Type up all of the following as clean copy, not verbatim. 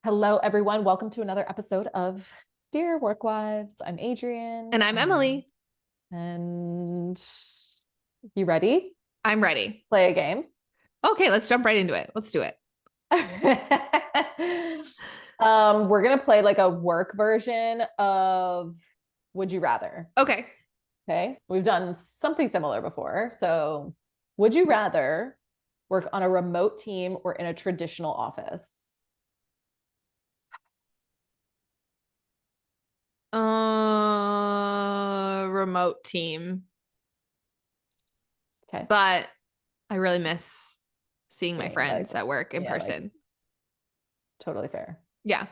Hello, everyone. Welcome to another episode of Dear Work Wives. I'm Adrienne. And I'm Emily. And you ready? I'm ready. Play a game. Okay, let's jump right into it. Let's do it. We're gonna play like a work version of Would You Rather. Okay. Okay. We've done something similar before. So, would you rather work on a remote team or in a traditional office? Remote team. Okay. But I really miss seeing my Being, friends like, at work in yeah, like, person. totally fair. Yeah.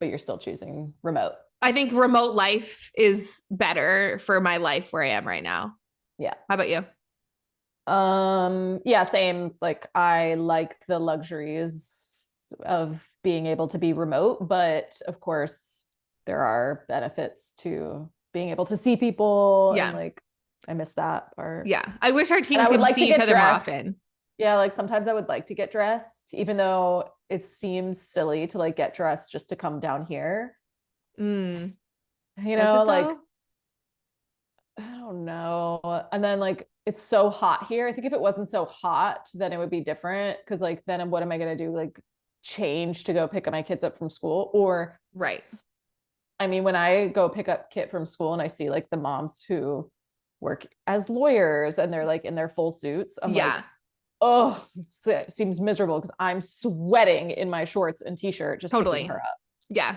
But you're still choosing remote. I think remote life is better for my life where I am right now. Yeah. How about you? Yeah, same. Like I like the luxuries of being able to be remote, but of course there are benefits to being able to see people Yeah. and like I miss that part. Yeah. I wish our team And I would could like to see each get other more dressed. often. Yeah, like sometimes I would like to get dressed, even though it seems silly to like get dressed just to come down here. Mm. You Does know, it like though? I don't know. And then like it's so hot here. I think if it wasn't so hot, then it would be different. Cause like then what am I gonna do? Like change to go pick up my kids up from school? Or Right. I mean, when I go pick up Kit from school and I see like the moms who work as lawyers and they're like in their full suits, I'm like, Yeah. oh, it seems miserable because I'm sweating in my shorts and t-shirt just picking Totally. her up, Yeah.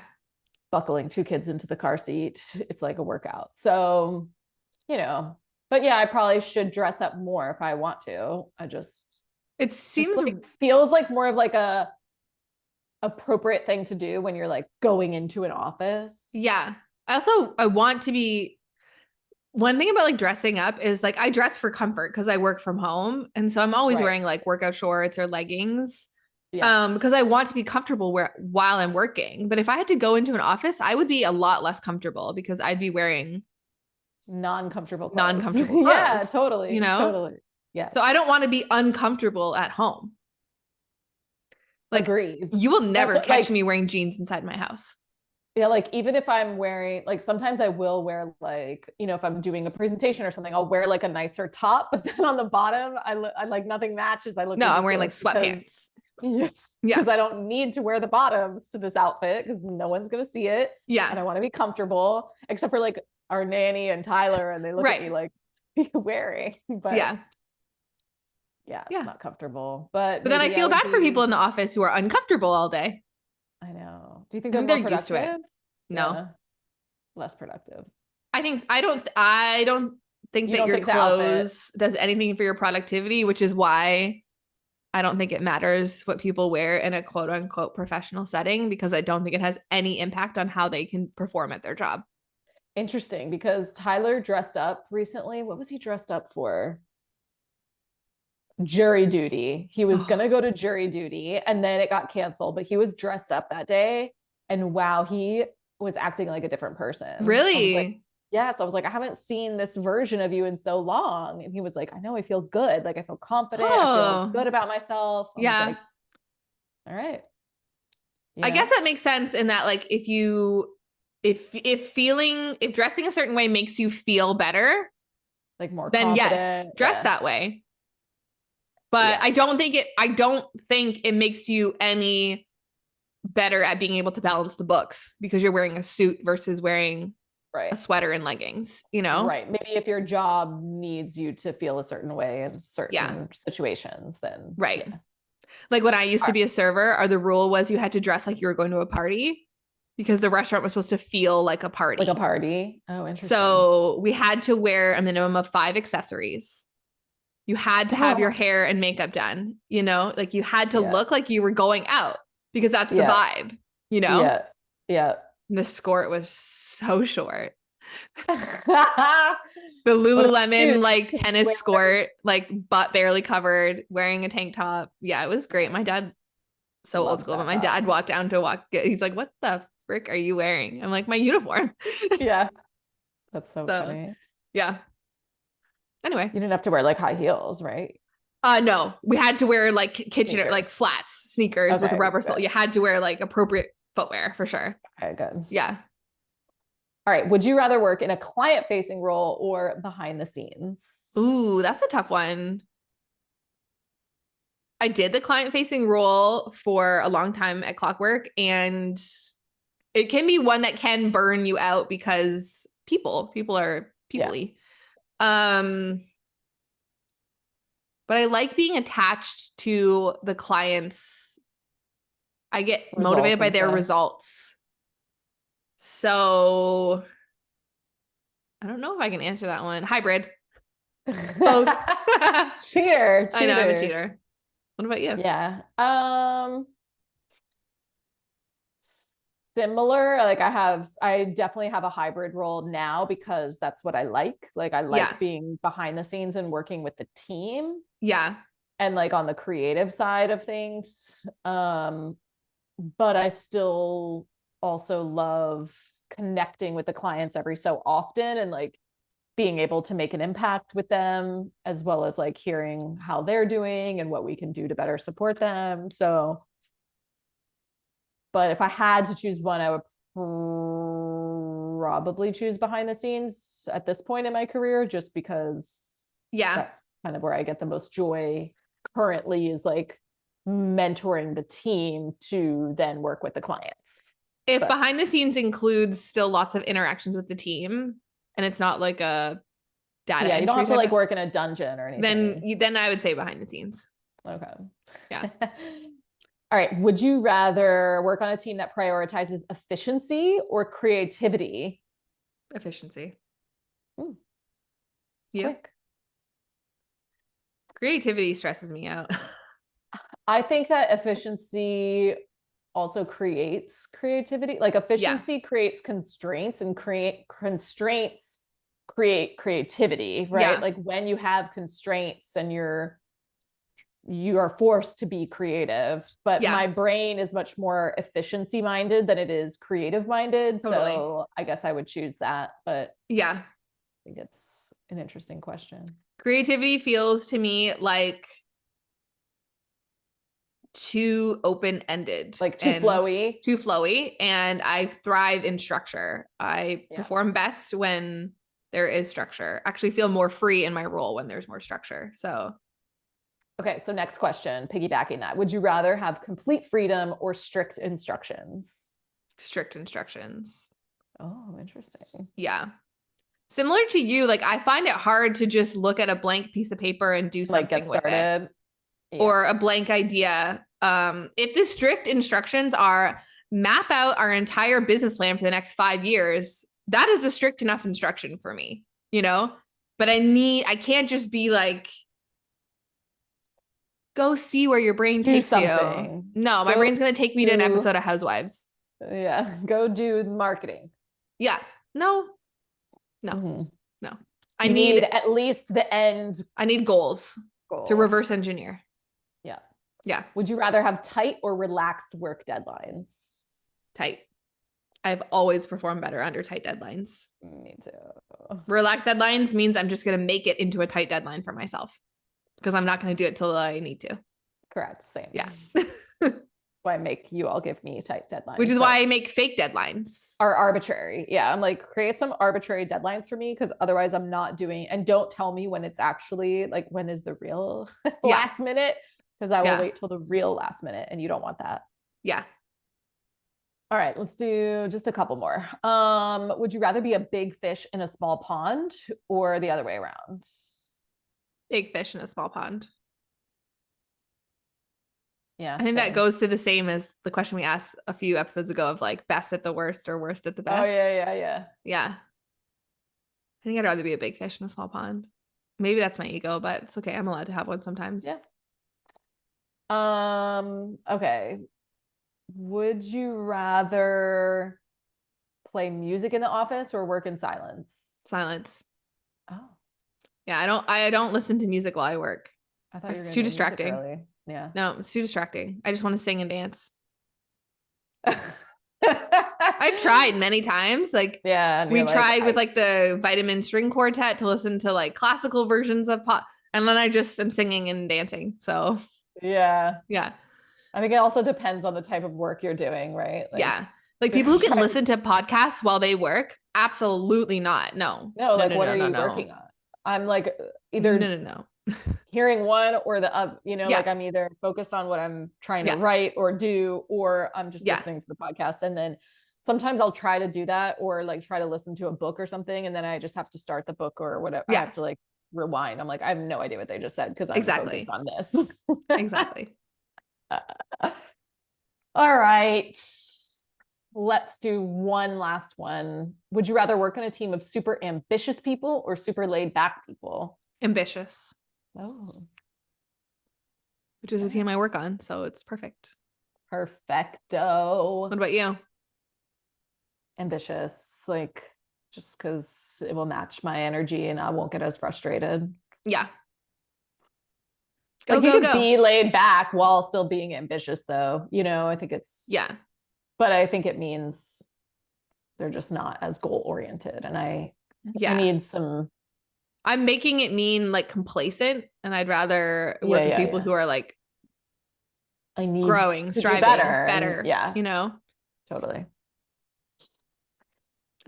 buckling two kids into the car seat. It's like a workout. So you know, but yeah, I probably should dress up more if I want to. It seems like feels like more of like a appropriate thing to do when you're like going into an office. Yeah. I want to be one thing about like dressing up is like I dress for comfort because I work from home. And so I'm always wearing like workout shorts or leggings. Yeah. Because I want to be comfortable while I'm working. But if I had to go into an office, I would be a lot less comfortable because I'd be wearing Non-comfortable clothes. non-comfortable clothes. Yeah, totally. You know? Totally. Yeah. So I don't want to be uncomfortable at home. Like, agreed. You will never catch like, me wearing jeans inside my house. Yeah, like even if I'm wearing like sometimes I will wear like, you know, if I'm doing a presentation or something, I'll wear like a nicer top, but then on the bottom, I like nothing matches. I look No, I'm wearing like ridiculous sweatpants. because I don't need to wear the bottoms to this outfit because no one's gonna see it. Yeah. And I want to be comfortable, except for like our nanny and Tyler, and they look at me like, "What are you wearing?" But yeah, it's not comfortable. But then I feel bad for people in the office who are uncomfortable all day. I know. Do you think they're they're more used to it? productive? No. Yeah. Less productive. I don't think that your clothes does anything for your productivity, which is why I don't think it matters what people wear in a quote unquote professional setting, because I don't think it has any impact on how they can perform at their job. Interesting, because Tyler dressed up recently. What was he dressed up for? Jury duty. He was gonna go to jury duty and then it got canceled, but he was dressed up that day. And wow, he was acting like a different person. Really? Yes. I was like, I haven't seen this version of you in so long. And he was like, I know, I feel good. Like I feel confident. I feel good about myself. Yeah. Like, all right. I guess that makes sense in that, like, if dressing a certain way makes you feel better, like more then confident. Yes, dress that way. But I don't think it makes you any better at being able to balance the books because you're wearing a suit versus wearing a sweater and leggings, you know? Right. Maybe if your job needs you to feel a certain way in certain situations, then right. Yeah. Like when I used to be a server, the rule was you had to dress like you were going to a party because the restaurant was supposed to feel like a party. Like a party. Oh, interesting. So we had to wear a minimum of 5 accessories. You had to have your hair and makeup done, you know, like you had to look like you were going out because that's the vibe, you know? Yeah. Yeah. And the skirt was so short. The Lululemon like tennis skirt, like butt barely covered, wearing a tank top. Yeah, it was great. My dad, so old school, but my dad walked down he's like, what the frick are you wearing? I'm like, my uniform. Yeah. That's so funny. Yeah. Anyway. You didn't have to wear like high heels, right? No, we had to wear like kitchen, like flats, sneakers with a rubber sole. You had to wear like appropriate footwear for sure. Okay, good. Yeah. All right. Would you rather work in a client-facing role or behind the scenes? Ooh, that's a tough one. I did the client-facing role for a long time at Clockwork, and it can be one that can burn you out because people are people-y. But I like being attached to the clients. I get motivated by their results. So I don't know if I can answer that one. Hybrid. Both. Cheater. I know I'm a cheater. What about you? Yeah. Similar. Like I definitely have a hybrid role now because that's what I like. Like I like being behind the scenes and working with the team. Yeah. And like on the creative side of things. But I still also love connecting with the clients every so often and like being able to make an impact with them, as well as like hearing how they're doing and what we can do to better support them. So, but if I had to choose one, I would probably choose behind the scenes at this point in my career, just because that's kind of where I get the most joy currently, is like mentoring the team to then work with the clients. If behind the scenes includes still lots of interactions with the team and it's not like a data entry, you don't have to like work in a dungeon or anything, then I would say behind the scenes. Okay. Yeah. All right. Would you rather work on a team that prioritizes efficiency or creativity? Efficiency. Quick. Creativity stresses me out. I think that efficiency also creates creativity. Like efficiency creates constraints, and constraints create creativity, right? Like when you have constraints and you are forced to be creative, but my brain is much more efficiency minded than it is creative minded. Totally. So I guess I would choose that, but I think it's an interesting question. Creativity feels to me like too open-ended, like too flowy, and I thrive in structure. I perform best when there is structure. Actually feel more free in my role when there's more structure. So okay, so next question, piggybacking that, would you rather have complete freedom or strict instructions? Strict instructions. Oh, interesting. Yeah. Similar to you, like I find it hard to just look at a blank piece of paper and do something with it. Or a blank idea. If the strict instructions are map out our entire business plan for the next 5 years, that is a strict enough instruction for me, you know? But I can't just be like, go see where your brain takes you. No, my brain's going to take me to an episode of Housewives. Yeah. Go do marketing. Yeah. No. I need at least the end. I need goals to reverse engineer. Yeah. Would you rather have tight or relaxed work deadlines? Tight. I've always performed better under tight deadlines. Me too. Relaxed deadlines means I'm just going to make it into a tight deadline for myself because I'm not going to do it till I need to. Correct. Same. Yeah. Why make you all give me tight deadlines? Which is why I make fake deadlines. Are arbitrary. Yeah. I'm like, create some arbitrary deadlines for me, because otherwise I'm not doing, and don't tell me when it's actually like, when is the real last minute? Because I will wait till the real last minute, and you don't want that. Yeah. All right, let's do just a couple more. Would you rather be a big fish in a small pond or the other way around? Big fish in a small pond. Yeah. I think that goes to the same as the question we asked a few episodes ago of like best at the worst or worst at the best. Oh, yeah. Yeah. I think I'd rather be a big fish in a small pond. Maybe that's my ego, but it's okay. I'm allowed to have one sometimes. Yeah. Okay. Would you rather play music in the office or work in silence? Silence. Oh. Yeah, I don't listen to music while I work. I thought it's too distracting. Yeah. No, it's too distracting. I just want to sing and dance. I've tried many times. Like, we tried with like the Vitamin String Quartet to listen to like classical versions of pop, and then I just am singing and dancing. So yeah. I think it also depends on the type of work you're doing, right? Like, Yeah. Like people who can listen to podcasts while they work, absolutely not. No. no, No, like no, what no, are no, you no. working on? I'm like No, either no, no. hearing one or the other, Yeah. like I'm either focused on what I'm trying to Yeah. write or do, or I'm just Yeah. listening to the podcast. And then sometimes I'll try to do that or like try to listen to a book or something. And then I just have to start the book or whatever. I Yeah. have to like rewind. I'm like, I have no idea what they just said because I'm focused Exactly. on this. Exactly. All right. Let's do one last one. Would you rather work on a team of super ambitious people or super laid back people? Ambitious, Oh, which is a team I work on. So it's perfect. perfecto. What about you? Ambitious, like just because it will match my energy and I won't get as frustrated. Yeah. Go, Like you go, could go. be laid back while still being ambitious, though. I think Yeah. but I think it means they're just not as goal oriented. And I Yeah. need some. I'm making it mean like complacent, and I'd rather work with people who are like I need growing, to do striving, better. better. And yeah, You know? totally.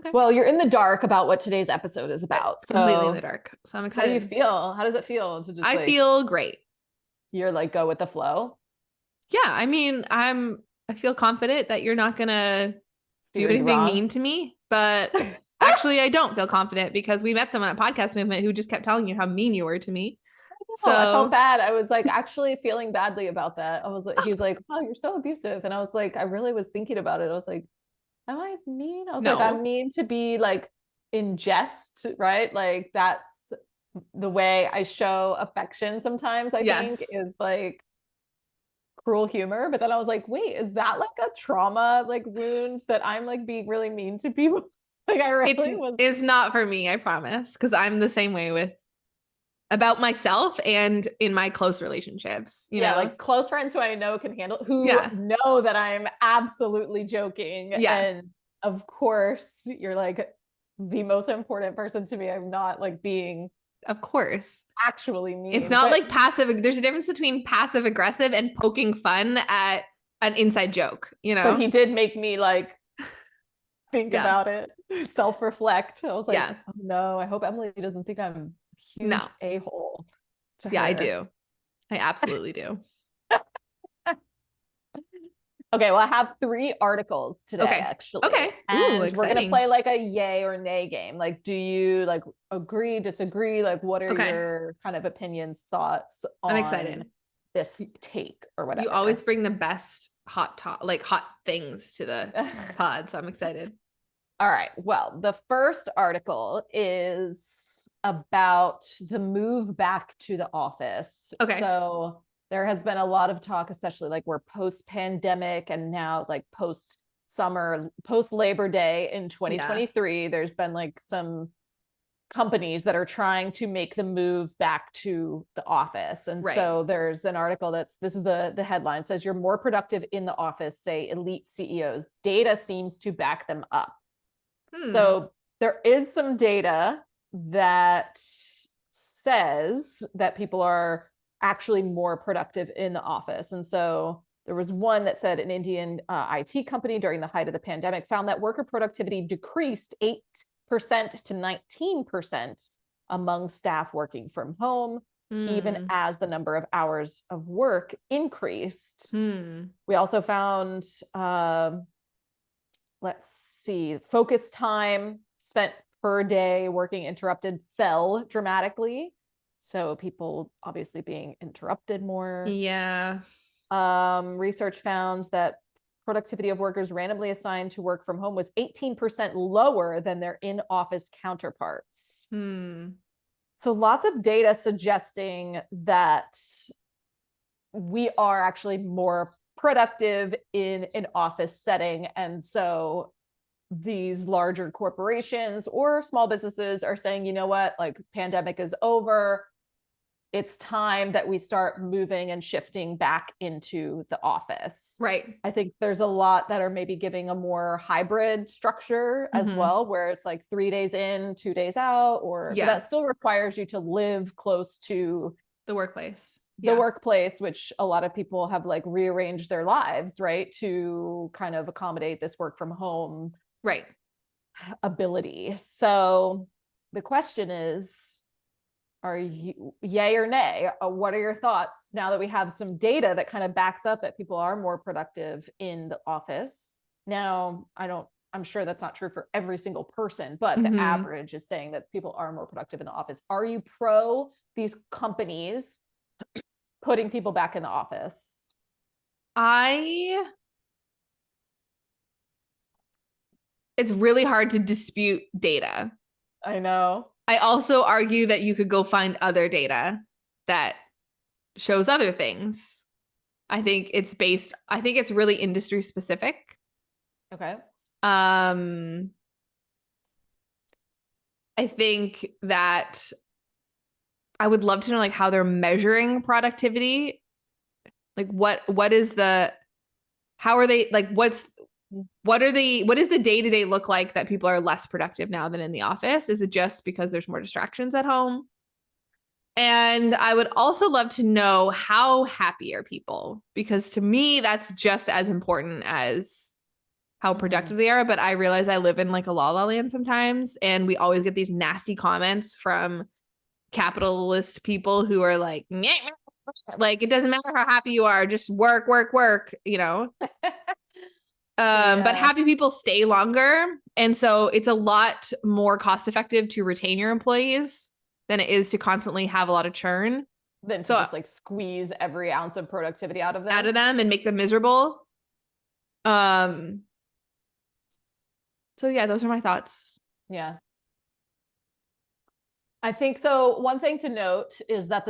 Okay. Well, you're in the dark about what today's episode is about. So Completely in the dark. So I'm how do you excited. feel? How does it feel to just I like feel great. you're like go with the flow? Yeah. I mean, I feel confident that you're not gonna do Steering you anything wrong. mean to me, but actually I don't feel confident because we met someone at Podcast Movement who just kept telling you how mean you were to me. Oh, I felt So bad. I was like actually feeling badly about that. I was like, he's like, oh, you're so abusive. And I was like, I really was thinking about it. I was like, am I mean? I was like, I'm no. mean to be like in jest, right? Like that's the way I show affection sometimes, I think, Yes. is like cruel humor. But then I was like, wait, is that like a trauma like wound that I'm like being really mean to people? Like I really was. It's not for me, I promise, because I'm the same way with about myself and in my close relationships, you know? Like close friends who I know can handle, who Yeah. know that I'm absolutely joking. Yeah. And of course, you're like the most important person to me. I'm not like being Of course. actually mean. It's not like passive. There's a difference between passive aggressive and poking fun at an inside joke, you but he know? did make me like think Yeah. about it, self-reflect. I was like, Yeah. oh no, I hope Emily doesn't think I'm a huge No. a-hole to Yeah, her. I do. I absolutely do. Okay, well, I have 3 articles today, Okay. actually. Okay. Ooh, And we're gonna exciting. play like a yay or nay game. Like, do you like agree, disagree? Like, what are Okay. your kind of opinions, thoughts I'm on excited. this take or whatever? You always bring the best hot things to the pod, so I'm excited. All right. Well, the first article is about the move back to the office. Okay. So there has been a lot of talk, especially like we're post-pandemic and now like post-summer, post-Labor Day in 2023. There's been like some companies that are trying to make the move back to the office. And so there's an article this is the headline, says you're more productive in the office, say elite CEOs. Data seems to back them up. So there is some data that says that people are actually more productive in the office. And so there was one that said an Indian IT company during the height of the pandemic found that worker productivity decreased 8% to 19% among staff working from home, even as the number of hours of work increased. We also found, let's see, focus time spent per day working interrupted fell dramatically. So people obviously being interrupted more. Yeah. Research found that productivity of workers randomly assigned to work from home was 18% lower than their in-office counterparts. So lots of data suggesting that we are actually more productive in an office setting. And so these larger corporations or small businesses are saying, you know what, like pandemic is over. It's time that we start moving and shifting back into the office. Right. I think there's a lot that are maybe giving a more hybrid structure as well, where it's like 3 days in, 2 days out, but that still requires you to live close to the workplace. the workplace, which a lot of people have like rearranged their lives, right, to kind of accommodate this work from home Right. ability. So the question is, are you yay or nay? What are your thoughts now that we have some data that kind of backs up that people are more productive in the office? Now, I'm sure that's not true for every single person, but the average is saying that people are more productive in the office. Are you pro these companies putting people back in the office? It's really hard to dispute data. I know. I also argue that you could go find other data that shows other things. I think it's really industry specific. Okay. I think that I would love to know like how they're measuring productivity. Like what is the what does the day-to-day look like that people are less productive now than in the office? Is it just because there's more distractions at home? And I would also love to know how happy are people, because to me, that's just as important as how productive they are. But I realize I live in like a la la land sometimes, and we always get these nasty comments from capitalist people who are like, "Nyeh, nyeh." Like, it doesn't matter how happy you are, just work, work, work, you know? But happy people stay longer. And so it's a lot more cost effective to retain your employees than it is to constantly have a lot of churn. Than to just like squeeze every ounce of productivity out of them and make them miserable. So yeah, those are my thoughts. Yeah. I think so. One thing to note is that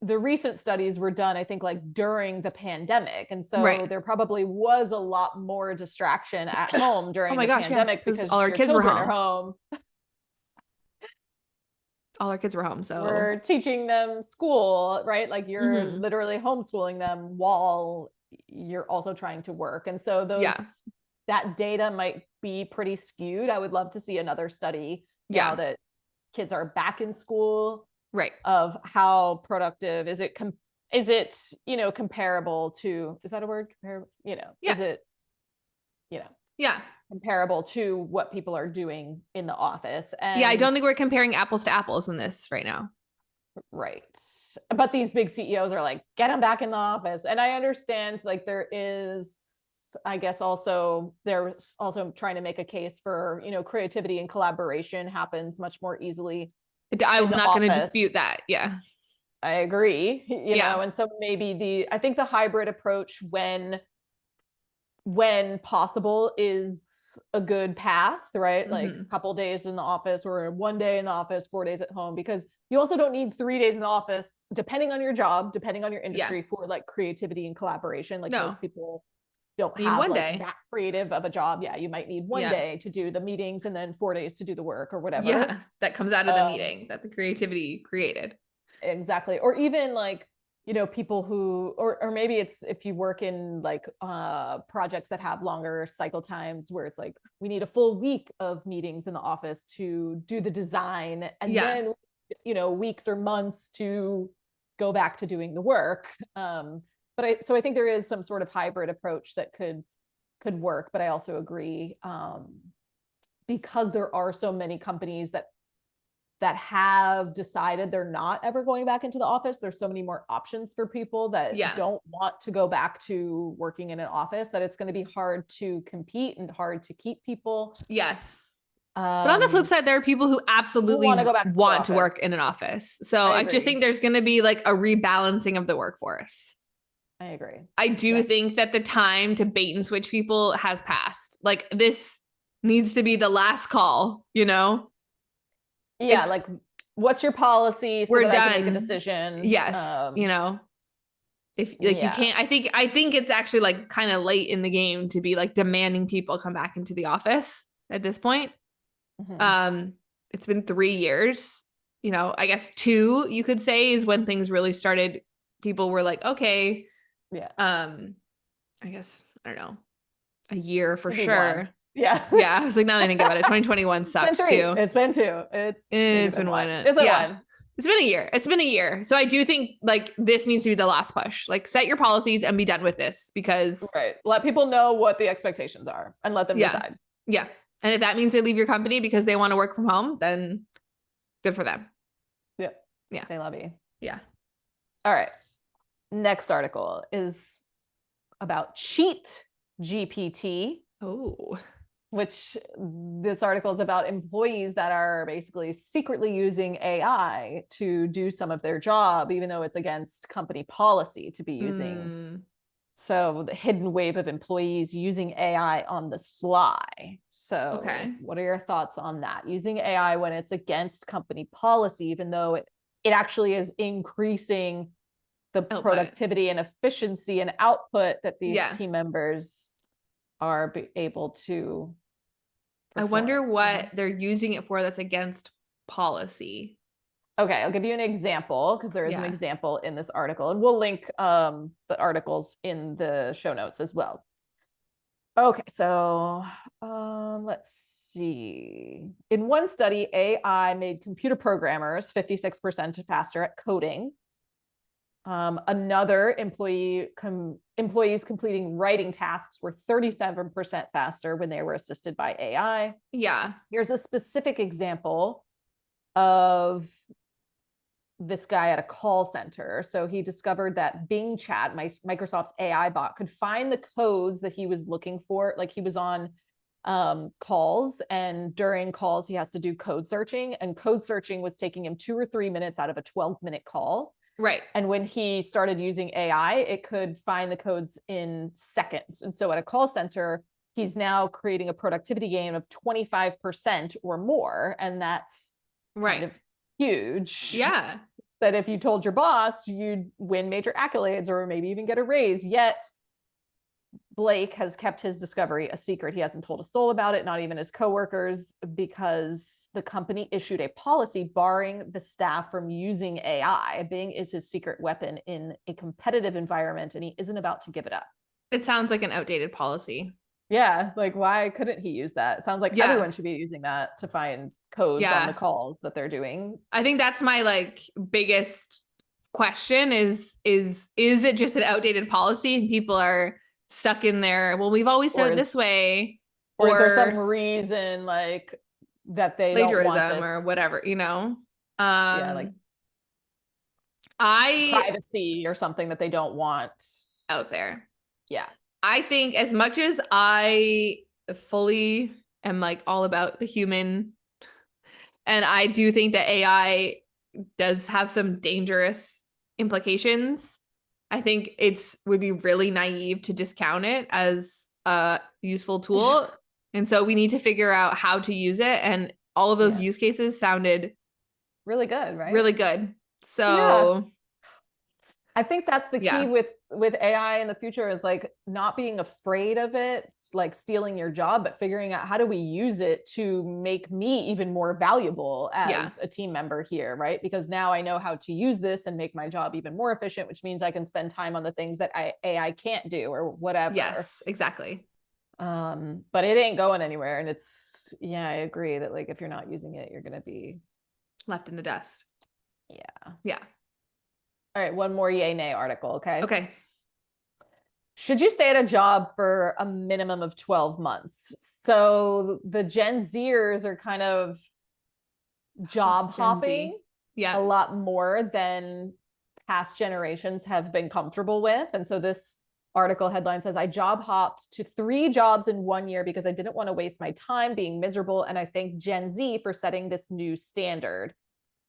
the recent studies were done, I think, like during the pandemic. And so there probably was a lot more distraction at home during the pandemic because all our kids were home. All our kids were home. So we're teaching them school, right? Like you're literally homeschooling them while you're also trying to work. And so that data might be pretty skewed. I would love to see another study now that kids are back in school, right, of how productive is it comparable to, is that a word, comparable, is it comparable to what people are doing in the office? And I don't think we're comparing apples to apples in this right now. Right. But these big CEOs are like, get them back in the office. And I understand like they're also trying to make a case for, creativity and collaboration happens much more easly. I'm not going to dispute that. Yeah. I agree. You know, and so maybe I think the hybrid approach when possible is a good path, right? Like a couple days in the office or 1 day in the office, 4 days at home, because you also don't need 3 days in the office, depending on your job, depending on your industry, for like creativity and collaboration. Like most people don't have like that creative of a job. Yeah, you might need 1 day to do the meetings and then 4 days to do the work or whatever. Yeah, that comes out of the meeting that the creativity created. Exactly. Or even like, people who, or maybe it's if you work in like projects that have longer cycle times where it's like, we need a full week of meetings in the office to do the design and then, weeks or months to go back to doing the work. So I think there is some sort of hybrid approach that could work, but I also agree, because there are so many companies that have decided they're not ever going back into the office. There's so many more options for people that don't want to go back to working in an office, that it's going to be hard to compete and hard to keep people. Yes. But on the flip side, there are people who absolutely want to work in an office. So I just think there's going to be like a rebalancing of the workforce. I agree. I do think that the time to bait and switch people has passed. Like, this needs to be the last call, Yeah, like, what's your policy? So we're done. I can make a decision. Yes, if like you can't. I think it's actually like kind of late in the game to be like demanding people come back into the office at this point. It's been 3 years. I guess 2, you could say, is when things really started. People were like, okay. Yeah. I guess, I don't know, a year for maybe sure. 1. Yeah. Yeah. I was like, now that I think about it, 2021 sucks too. It's been 2. It's been 1. It's been 1. It's been a year. It's been a year. So I do think like this needs to be the last push. Like set your policies and be done with this because Right. Let people know what the expectations are and let them yeah. decide. Yeah. And if that means they leave your company because they want to work from home, then good for them. Yeah. Yeah. Say la vie. Yeah. All right. Next article is about Cheat GPT, Oh. which this article is about employees that are basically secretly using AI to do some of their job, even though it's against company policy to be using. So the hidden wave of employees using AI on the sly. So Okay. what are your thoughts on that? Using AI when it's against company policy, even though it actually is increasing the productivity and efficiency and output that these team members are able to perform. I wonder what they're using it for that's against policy. Okay, I'll give you an example because there is an example in this article, and we'll link the articles in the show notes as well. Okay, so let's see. In one study, AI made computer programmers 56% faster at coding. Another employees completing writing tasks were 37% faster when they were assisted by AI. Yeah. Here's a specific example of this guy at a call center. So he discovered that Bing Chat, Microsoft's AI bot, could find the codes that he was looking for. Like he was on calls, and during calls, he has to do code searching, and code searching was taking him 2 or 3 minutes out of a 12-minute call. Right. And when he started using AI, it could find the codes in seconds. And so at a call center, he's now creating a productivity gain of 25% or more. And that's kind of huge. Yeah. That if you told your boss, you'd win major accolades or maybe even get a raise. Yet Blake has kept his discovery a secret. He hasn't told a soul about it, not even his coworkers, because the company issued a policy barring the staff from using AI. Bing is his secret weapon in a competitive environment, and he isn't about to give it up. It sounds like an outdated policy. Yeah, like why couldn't he use that? It sounds like everyone should be using that to find codes on the calls that they're doing. I think that's my like biggest question is it just an outdated policy and people are stuck in there? Well, we've always said it this way. Or is there some reason like that they plagiarism don't want this, or whatever, you know? Like privacy or something that they don't want out there. Yeah. I think as much as I fully am like all about the human, and I do think that AI does have some dangerous implications, I think would be really naive to discount it as a useful tool. And so we need to figure out how to use it. And all of those use cases sounded really good, right? Really good. So I think that's the key with AI in the future is like not being afraid of it, like stealing your job, but figuring out how do we use it to make me even more valuable as a team member here, right? Because now I know how to use this and make my job even more efficient, which means I can spend time on the things that AI can't do or whatever. Yes, exactly. But it ain't going anywhere. And I agree that like if you're not using it, you're going to be left in the dust. Yeah. Yeah. All right, one more yay nay article, okay? Okay. Should you stay at a job for a minimum of 12 months? So the Gen Zers are kind of job hopping a lot more than past generations have been comfortable with. And so this article headline says, I job hopped to 3 jobs in 1 year because I didn't want to waste my time being miserable. And I thank Gen Z for setting this new standard.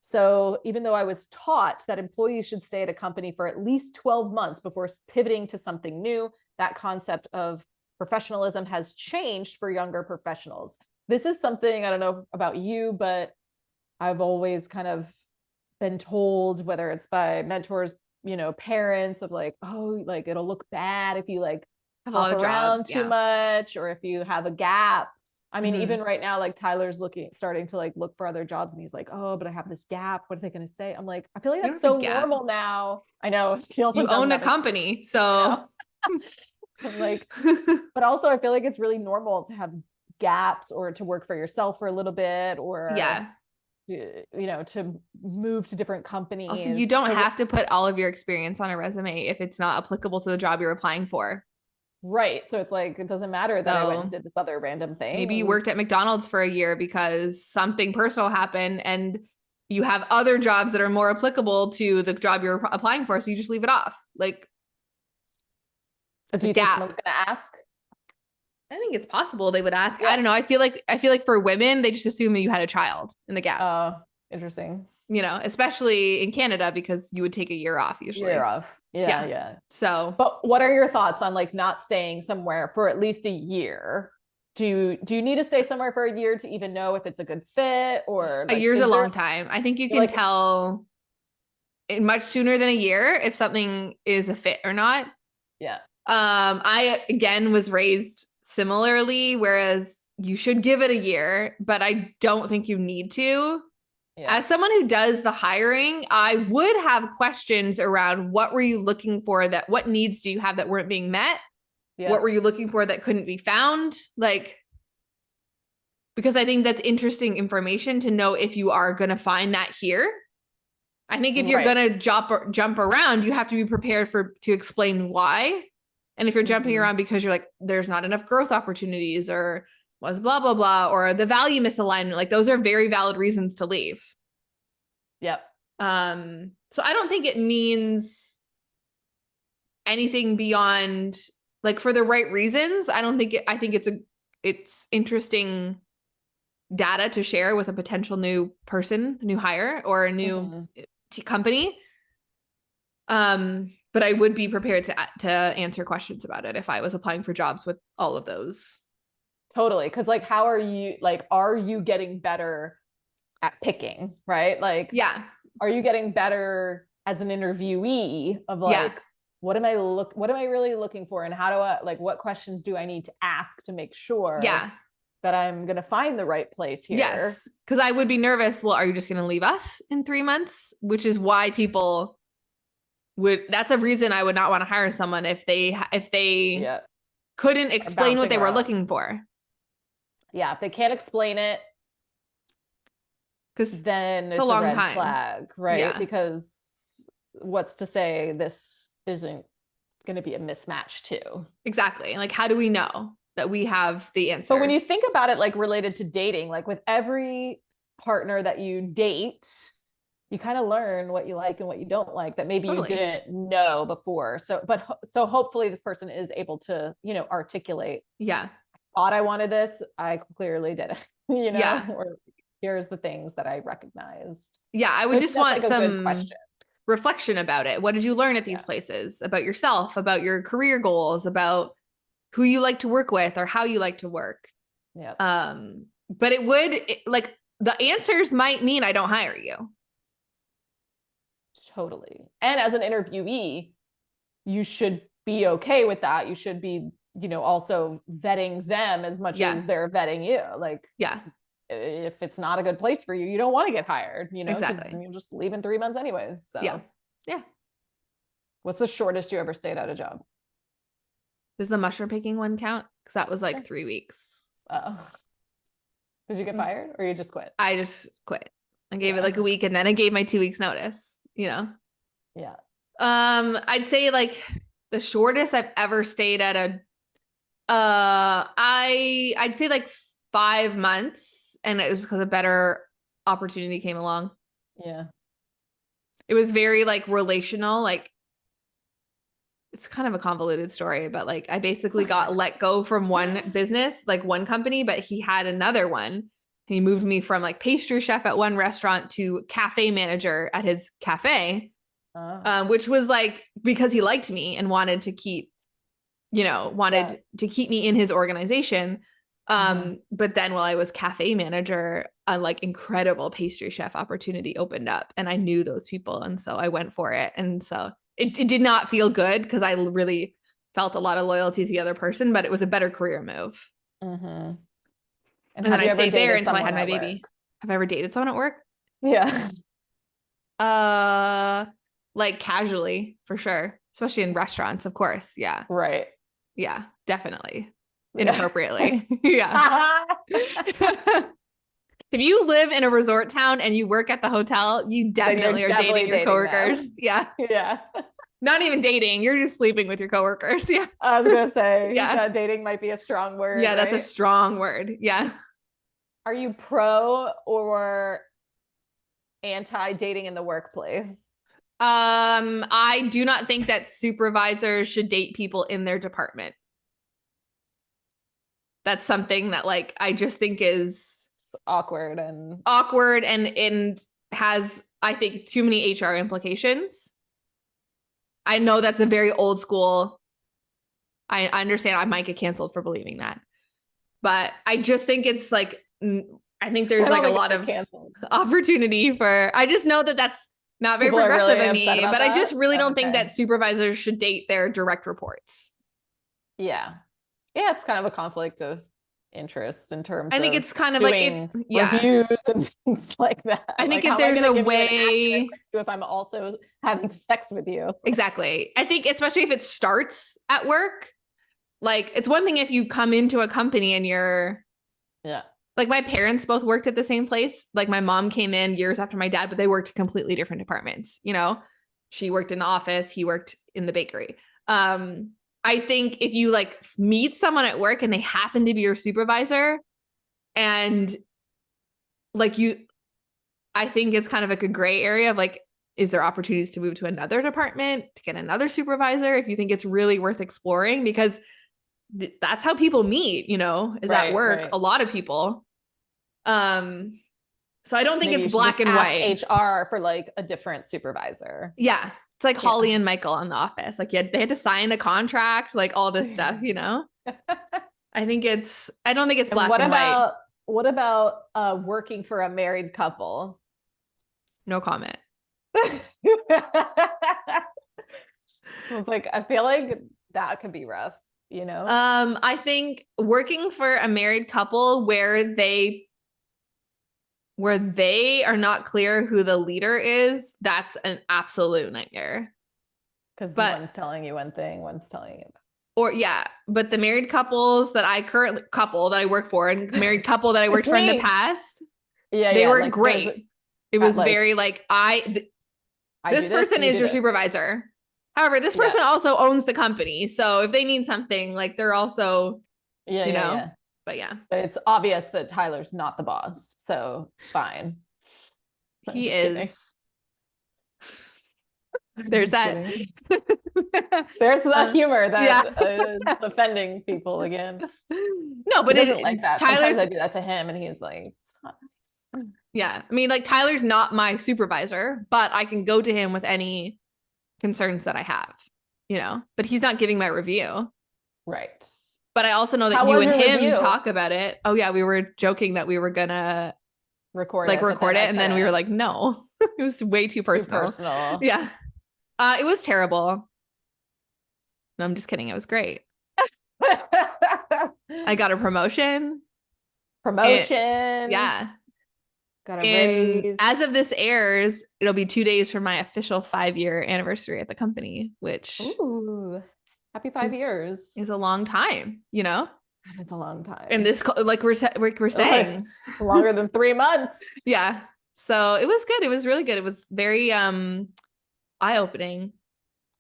So even though I was taught that employees should stay at a company for at least 12 months before pivoting to something new, that concept of professionalism has changed for younger professionals. This is something, I don't know about you, but I've always kind of been told, whether it's by mentors, parents, of like, oh, like it'll look bad if you like hop around too much, or if you have a gap. I mean, even right now, like Tyler's starting to like look for other jobs, and he's like, oh, but I have this gap. What are they going to say? I'm like, I feel like that's so normal now. I know. She also own a company. So I'm like, but also I feel like it's really normal to have gaps or to work for yourself for a little bit, or to move to different companies. Also, you don't have to put all of your experience on a resume if it's not applicable to the job you're applying for. Right. So it's like, it doesn't matter that I went and did this other random thing. Maybe you worked at McDonald's for a year because something personal happened and you have other jobs that are more applicable to the job you're applying for. So you just leave it off. Like, do you think someone's going to ask? I think it's possible they would ask. Yeah. I don't know. I feel like for women, they just assume that you had a child in the gap. Oh, interesting. Especially in Canada, because you would take a year off usually. Year off. Yeah. So, but what are your thoughts on like not staying somewhere for at least a year? Do you need to stay somewhere for a year to even know if it's a good fit, or like, a year's a long time? I think you can tell much sooner than a year if something is a fit or not. Yeah. I again was raised similarly, whereas you should give it a year, but I don't think you need to. Yeah. As someone who does the hiring, I would have questions around what were you looking for, what needs do you have that weren't being met? Yeah. What were you looking for that couldn't be found? Like, because I think that's interesting information to know if you are going to find that here. I think if you're going to jump around, you have to be prepared to explain why. And if you're jumping around because you're like, there's not enough growth opportunities or was blah, blah, blah, or the value misalignment, like those are very valid reasons to leave. Yep. So I don't think it means anything beyond, like, for the right reasons. I think it's interesting data to share with a potential new person, new hire, or a new company. But I would be prepared to answer questions about it if I was applying for jobs with all of those. Totally. Because like, are you getting better at picking, right? Like, yeah, are you getting better as an interviewee of like, what am I really looking for, and how do I, like, what questions do I need to ask to make sure that I'm going to find the right place here? Yes. Because I would be nervous. Well, are you just going to leave us in 3 months? Which is why people that's a reason I would not want to hire someone if they couldn't explain what they were looking for. Yeah. If they can't explain it, because then it's a long red flag, right? Yeah. Because what's to say this isn't going to be a mismatch too? Exactly. Like, how do we know that we have the answer? But when you think about it, like related to dating, like with every partner that you date, you kind of learn what you like and what you don't like that maybe you didn't know before. So hopefully this person is able to, articulate. Yeah. I thought I wanted this. I clearly didn't, Yeah. Or here's the things that I recognized. Yeah. I would just want some reflection about it. What did you learn at these places about yourself, about your career goals, about who you like to work with or how you like to work? Yeah. But like, the answers might mean I don't hire you. Totally. And as an interviewee, you should be okay with that. You should be, also vetting them as much as they're vetting you. Like, if it's not a good place for you, you don't want to get hired, exactly. You'll just leave in 3 months anyways. So yeah. What's the shortest you ever stayed at a job? Does the mushroom picking one count? Because that was like 3 weeks. Oh. Did you get fired or you just quit? I just quit. I gave it like a week and then I gave my 2 weeks notice, Yeah. I'd say like the shortest I've ever stayed at I'd say like 5 months, and it was because a better opportunity came along. Yeah. It was very like relational, like it's kind of a convoluted story, but like I basically got let go from one business, like one company, but he had another one. He moved me from like pastry chef at one restaurant to cafe manager at his cafe, which was like because he liked me and wanted to keep, to keep me in his organization. But then while I was cafe manager, a like incredible pastry chef opportunity opened up and I knew those people. And so I went for it. And so it did not feel good because I really felt a lot of loyalty to the other person, but it was a better career move. Mm-hmm. And then I stayed there until I had my baby. Have I ever dated someone at work? Yeah. Like casually, for sure. Especially in restaurants, of course. Yeah. Right. Yeah, definitely. Inappropriately. Yeah. If you live in a resort town and you work at the hotel, you definitely are definitely dating your dating them. coworkers. Yeah. Yeah. Not even dating. You're just sleeping with your coworkers. Yeah. I was gonna say Yeah. that dating might be a strong word. Yeah, that's a right? strong word. Yeah. Are you pro or anti dating in the workplace? I do not think that supervisors should date people in their department. That's something that like I just think is It's awkward and has I think too many HR implications. I know that's a very old school. I understand I might get canceled for believing that. But I just think it's like I think there's like a lot of opportunity for I just know that that's not very progressive of me, but I just really don't think that supervisors should date their direct reports. Yeah. Yeah, it's kind of a conflict of interest in terms I think of it's kind of doing reviews and things like that. I think like, if there's a way if I'm also having sex with you. Exactly. I think especially if it starts at work, like it's one thing if you come into a company and you're like my parents both worked at the same place. Like my mom came in years after my dad, but they worked completely different departments. You know, she worked in the office, he worked in the bakery. I think if you like meet someone at work and they happen to be your supervisor and like I think it's kind of like a gray area of like, is there opportunities to move to another department, to get another supervisor if you think it's really worth exploring? Because that's how people meet, you know, is at work, a lot of people. So I don't think it's black and white. HR for like a different supervisor. Yeah. It's like Holly and Michael on The Office. Like they had to sign a contract, like all this stuff, you know? I don't think it's black and white. What about working for a married couple? No comment. I was like, I feel like that could be rough, you know? I think working for a married couple where they are not clear who the leader is, that's an absolute nightmare. Because one's telling you one thing, one's telling you. But the married couples that I work for and married couple that I worked for in the past, they were like, great. It was very like, this person is your supervisor. However, this person also owns the company. So if they need something, like they're also, you know. But it's obvious that Tyler's not the boss, so it's fine. He is. There's that. There's the humor that is offending people again. No, but it like that. Sometimes I do that to him, and he's like, "It's not nice." Yeah, I mean, like Tyler's not my supervisor, but I can go to him with any concerns that I have, you know. But he's not giving my review, right? But I also know that you and him talk about it. Oh yeah, we were joking that we were gonna record it, and then we were like, no, it was way too personal. Yeah, it was terrible. No, I'm just kidding. It was great. I got a promotion. Yeah. Got a raise. As of this airs, it'll be 2 days from my official 5-year anniversary at the company, which happy 5 years is a long time, you know? That is a long time. And this, like we're saying, longer than 3 months. Yeah. So it was good. It was really good. It was very eye-opening.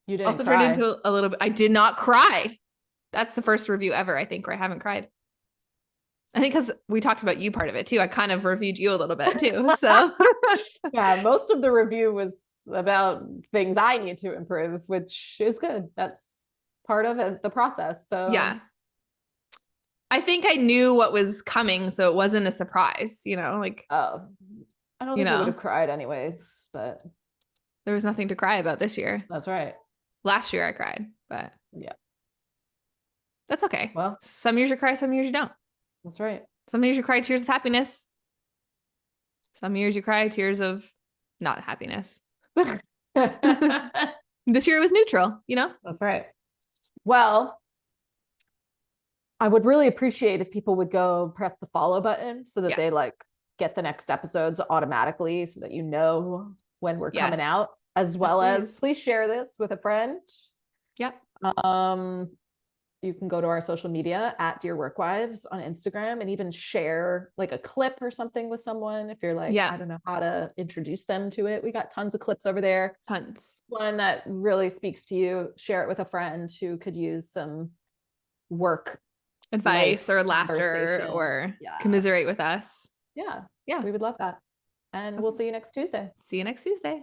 You didn't also cry. Turned into a little bit. I did not cry. That's the first review ever, I think, where I haven't cried. I think because we talked about you part of it too. I kind of reviewed you a little bit too. So yeah, most of the review was about things I need to improve, which is good. That's part of it, the process. So yeah. I think I knew what was coming, so it wasn't a surprise, you know, like I don't think you would have cried anyways, but there was nothing to cry about this year. That's right. Last year I cried, but yeah. That's okay. Well, some years you cry, some years you don't. That's right. Some years you cry tears of happiness. Some years you cry tears of not happiness. This year it was neutral, you know? That's right. Well, I would really appreciate if people would go press the follow button so that they like get the next episodes automatically so that you know when we're coming out, as well as please share this with a friend. Yep. you can go to our social media at Dear Work Wives on Instagram and even share like a clip or something with someone if you're like, Yeah. I don't know how to introduce them to it. We got tons of clips over there. Tons. One that really speaks to you, share it with a friend who could use some work Advice or laughter conversation. or Yeah. commiserate with us. Yeah. Yeah. We would love that. And we'll see you next Tuesday. See you next Tuesday.